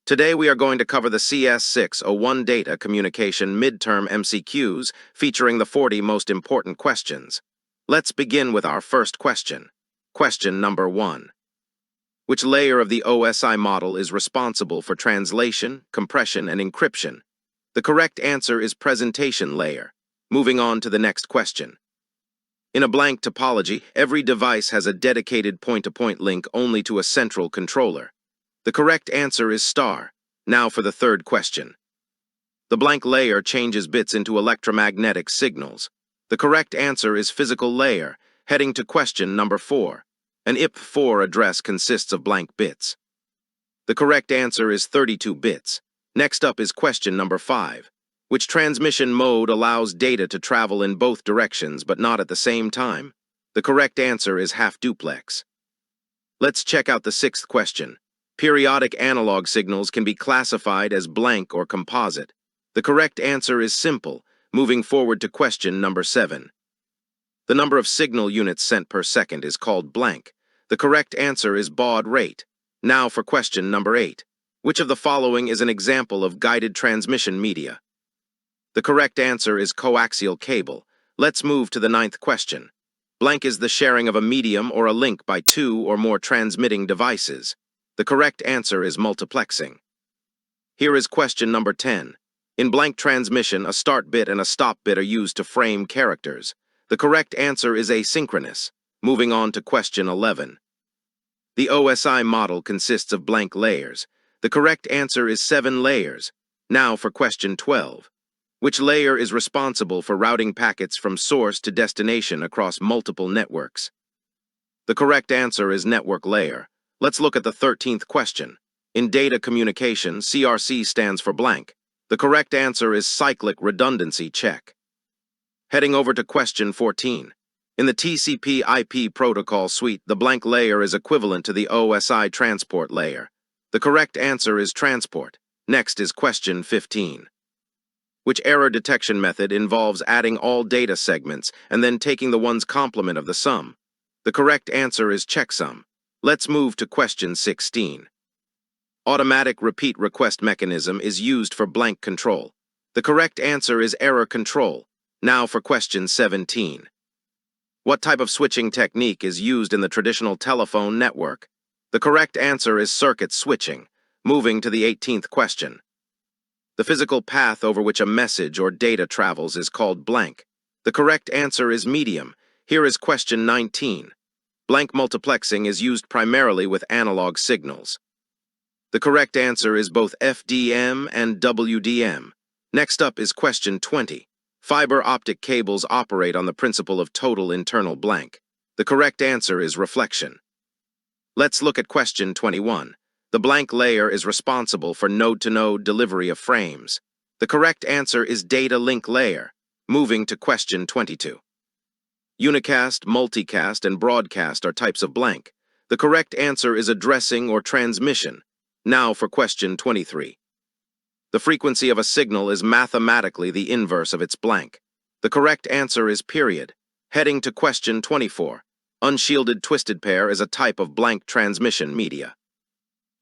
Today we are going to cover the CS601 Data Communication Midterm MCQs featuring the 40 most important questions. Let's begin with our first question. Question number 1. Which layer of the OSI model is responsible for translation, compression, and encryption? The correct answer is presentation layer. Moving on to the next question. In a blank topology, every device has a dedicated point-to-point link only to a central controller. The correct answer is star. Now for the third question. The blank layer changes bits into electromagnetic signals. The correct answer is physical layer. Heading to question number 4. An IP4 address consists of blank bits. The correct answer is 32 bits. Next up is question number 5. Which transmission mode allows data to travel in both directions but not at the same time? The correct answer is half duplex. Let's check out the sixth question. Periodic analog signals can be classified as blank or composite. The correct answer is simple. Moving forward to question number 7. The number of signal units sent per second is called blank. The correct answer is baud rate. Now for question number 8. Which of the following is an example of guided transmission media? The correct answer is coaxial cable. Let's move to the 9th question. Blank is the sharing of a medium or a link by two or more transmitting devices. The correct answer is multiplexing. Here is question number 10. In blank transmission, a start bit and a stop bit are used to frame characters. The correct answer is asynchronous. Moving on to question 11. The OSI model consists of blank layers. The correct answer is 7 layers. Now for question 12. Which layer is responsible for routing packets from source to destination across multiple networks? The correct answer is network layer. Let's look at the 13th question. In data communication, CRC stands for blank. The correct answer is cyclic redundancy check. Heading over to question 14. In the TCP/IP protocol suite, the blank layer is equivalent to the OSI transport layer. The correct answer is transport. Next is question 15. Which error detection method involves adding all data segments and then taking the one's complement of the sum? The correct answer is checksum. Let's move to question 16. Automatic repeat request mechanism is used for blank control. The correct answer is error control. Now for question 17. What type of switching technique is used in the traditional telephone network? The correct answer is circuit switching. Moving to the 18th question. The physical path over which a message or data travels is called blank. The correct answer is medium. Here is question 19. Blank multiplexing is used primarily with analog signals. The correct answer is both FDM and WDM. Next up is question 20. Fiber optic cables operate on the principle of total internal blank. The correct answer is reflection. Let's look at question 21. The blank layer is responsible for node-to-node delivery of frames. The correct answer is data link layer. Moving to question 22. Unicast, multicast, and broadcast are types of blank. The correct answer is addressing or transmission. Now for question 23. The frequency of a signal is mathematically the inverse of its blank. The correct answer is period. Heading to question 24. Unshielded twisted pair is a type of blank transmission media.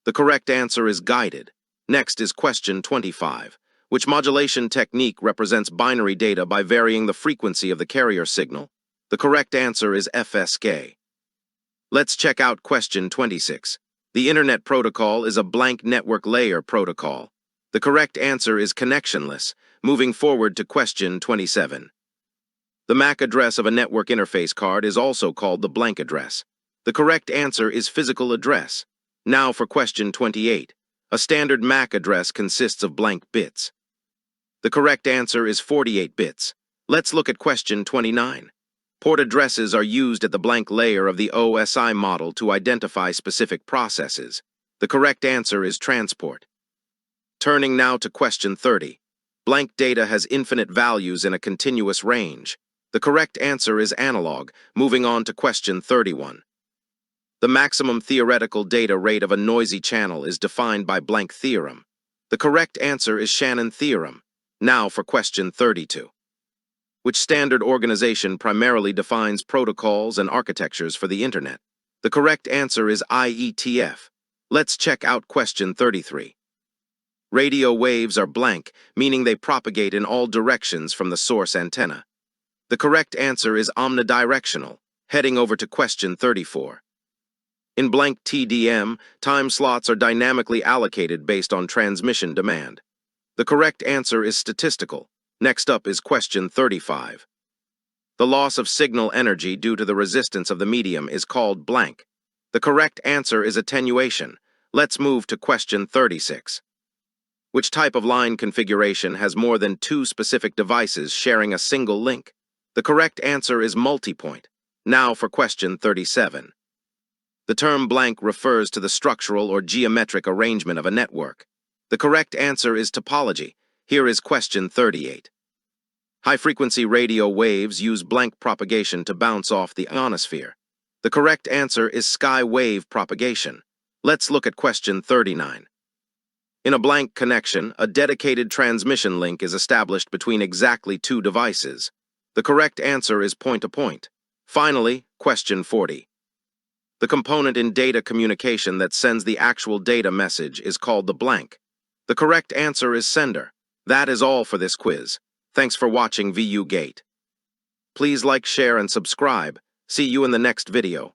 The correct answer is guided. Next is question 25. Which modulation technique represents binary data by varying the frequency of the carrier signal? The correct answer is FSK. Let's check out question 26. The Internet Protocol is a blank network layer protocol. The correct answer is connectionless. Moving forward to question 27. The MAC address of a network interface card is also called the blank address. The correct answer is physical address. Now for question 28. A standard MAC address consists of blank bits. The correct answer is 48 bits. Let's look at question 29. Port addresses are used at the blank layer of the OSI model to identify specific processes. The correct answer is transport. Turning now to question 30. Blank data has infinite values in a continuous range. The correct answer is analog. Moving on to question 31. The maximum theoretical data rate of a noisy channel is defined by blank theorem. The correct answer is Shannon theorem. Now for question 32. Which standard organization primarily defines protocols and architectures for the Internet? The correct answer is IETF. Let's check out question 33. Radio waves are blank, meaning they propagate in all directions from the source antenna. The correct answer is omnidirectional. Heading over to question 34. In blank TDM, time slots are dynamically allocated based on transmission demand. The correct answer is statistical. Next up is question 35. The loss of signal energy due to the resistance of the medium is called blank. The correct answer is attenuation. Let's move to question 36. Which type of line configuration has more than two specific devices sharing a single link? The correct answer is multipoint. Now for question 37. The term blank refers to the structural or geometric arrangement of a network. The correct answer is topology. Here is question 38. High-frequency radio waves use blank propagation to bounce off the ionosphere. The correct answer is sky wave propagation. Let's look at question 39. In a blank connection, a dedicated transmission link is established between exactly two devices. The correct answer is point-to-point. Finally, question 40. The component in data communication that sends the actual data message is called the blank. The correct answer is sender. That is all for this quiz. Thanks for watching VU Gate. Please like, share, and subscribe. See you in the next video.